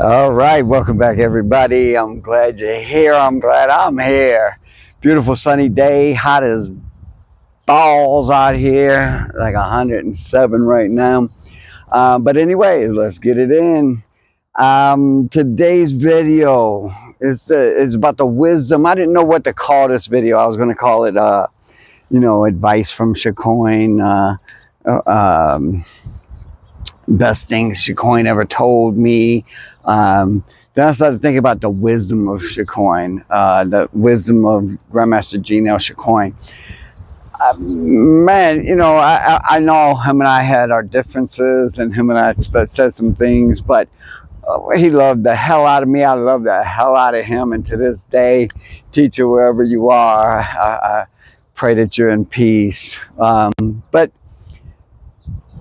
All right, welcome back, everybody. I'm glad you're here. I'm glad I'm here. Beautiful sunny day, hot as balls out here, like 107 right now. But anyway, let's get it in. Today's video is about the wisdom. I didn't know what to call this video. I was going to call it, advice from Chicoine. Best things Chicoine ever told me. Then I started thinking about the wisdom of Chicoine, the wisdom of Grandmaster Gene L. Chicoine. Man, I know him and I had our differences, and him and I said some things, but he loved the hell out of me. I love the hell out of him, and to this day, teacher, wherever you are, I pray that you're in peace. But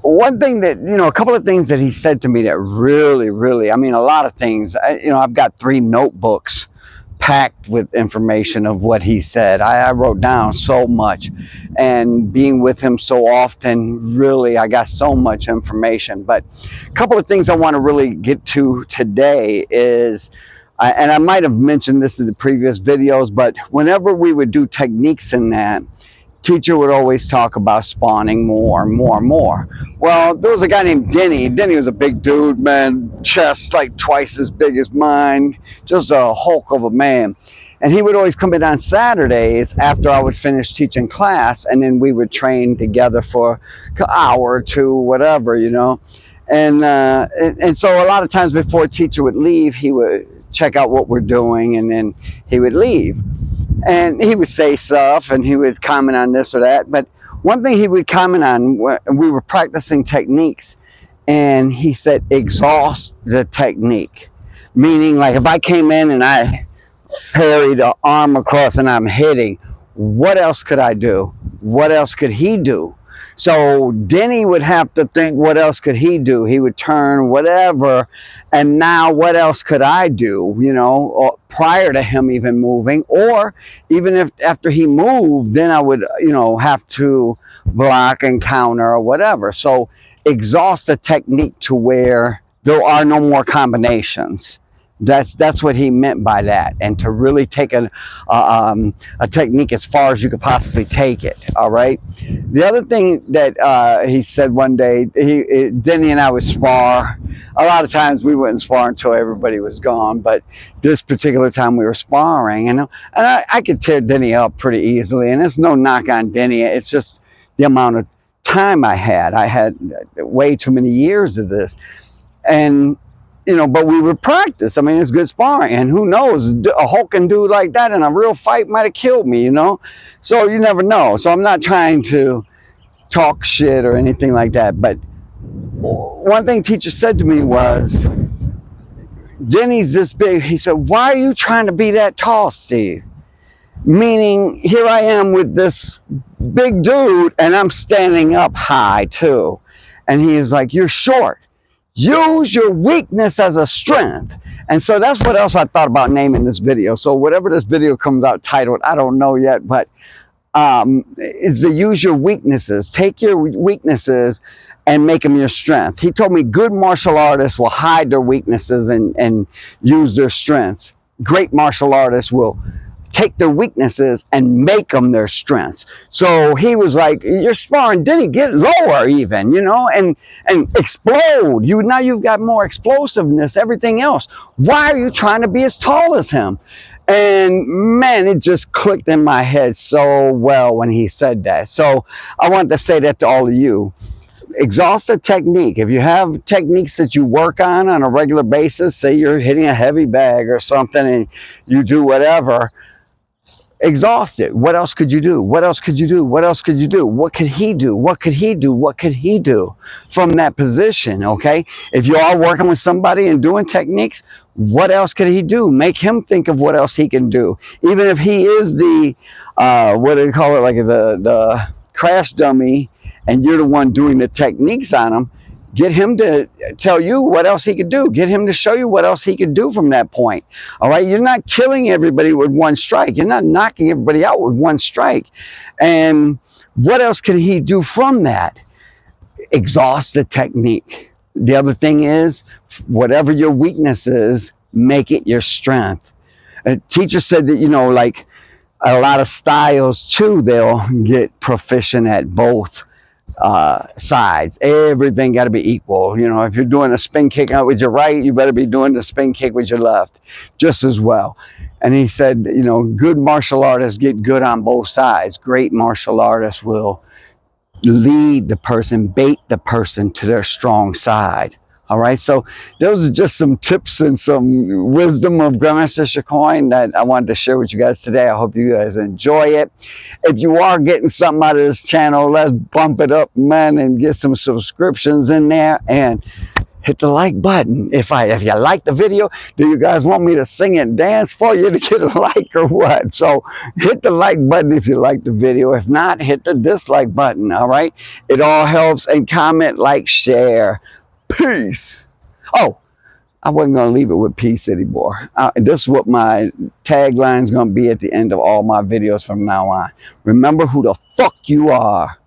one thing that, a couple of things that he said to me that really, I mean, a lot of things. I've got 3 notebooks packed with information of what he said. I wrote down so much, and being with him so often, really, I got so much information. But a couple of things I want to really get to today is, and I might have mentioned this in the previous videos, but whenever we would do techniques in that, teacher would always talk about spawning more. Well, there was a guy named Denny. Denny was a big dude, man, chest like twice as big as mine, just a hulk of a man. And he would always come in on Saturdays after I would finish teaching class, and then we would train together for an hour or two, whatever, And so a lot of times before teacher would leave, he would check out what we're doing, and then he would leave. And he would say stuff, and he would comment on this or that. But one thing he would comment on, we were practicing techniques, and he said, exhaust the technique. Meaning, like, if I came in and I parried an arm across and I'm hitting, what else could I do? What else could he do? So Denny would have to think, what else could he do? He would turn, whatever. And now what else could I do, prior to him even moving? Or even if after he moved, then I would, have to block and counter or whatever. So exhaust the technique to where there are no more combinations. That's what he meant by that, and to really take a technique as far as you could possibly take it. All right. The other thing that he said one day, Denny and I would spar. A lot of times we wouldn't spar until everybody was gone, but this particular time we were sparring, and I could tear Denny up pretty easily. And it's no knock on Denny. It's just the amount of time I had. I had way too many years of this, and but we would practice. I mean, it's good sparring, and who knows, a hulking dude like that in a real fight might have killed me, so you never know. So I'm not trying to talk shit or anything like that, but one thing teacher said to me was, Denny's this big. He said, why are you trying to be that tall, Steve? Meaning, here I am with this big dude, and I'm standing up high too. And he was like, you're short. Use your weakness as a strength. And so that's what else I thought about naming this video. So whatever this video comes out titled, I don't know yet, but it's to use your weaknesses. Take your weaknesses and make them your strength. He told me good martial artists will hide their weaknesses and use their strengths. Great martial artists will take their weaknesses and make them their strengths. So he was like, you're sparring, didn't get lower even, and explode. Now you've got more explosiveness, everything else. Why are you trying to be as tall as him? And man, it just clicked in my head so well when he said that. So I wanted to say that to all of you. Exhaust the technique. If you have techniques that you work on a regular basis, say you're hitting a heavy bag or something and you do whatever, exhaust it. What else could you do? What else could you do? What else could you do? What could he do? What could he do? What could he do from that position? Okay. If you are working with somebody and doing techniques, what else could he do? Make him think of what else he can do. Even if he is the, what do you call it? Like the crash dummy, and you're the one doing the techniques on him. Get him to tell you what else he could do. Get him to show you what else he could do from that point. All right. You're not killing everybody with one strike. You're not knocking everybody out with one strike. And what else could he do from that? Exhaust the technique. The other thing is, whatever your weakness is, make it your strength. A teacher said that, like a lot of styles too, they'll get proficient at both sides. Everything got to be equal. If you're doing a spin kick out with your right, you better be doing the spin kick with your left just as well. And he said, good martial artists get good on both sides. Great martial artists will lead the person, bait the person to their strong side. All right, so those are just some tips and some wisdom of Grandmaster Chicoine that I wanted to share with you guys today. I hope you guys enjoy it. If you are getting something out of this channel, let's bump it up, man, and get some subscriptions in there and hit the like button. If you like the video, do you guys want me to sing and dance for you to get a like or what? So hit the like button if you like the video. If not, hit the dislike button. All right, it all helps. And comment, like, share. Peace. Oh, I wasn't going to leave it with peace anymore. This is what my tagline is going to be at the end of all my videos from now on. Remember who the fuck you are.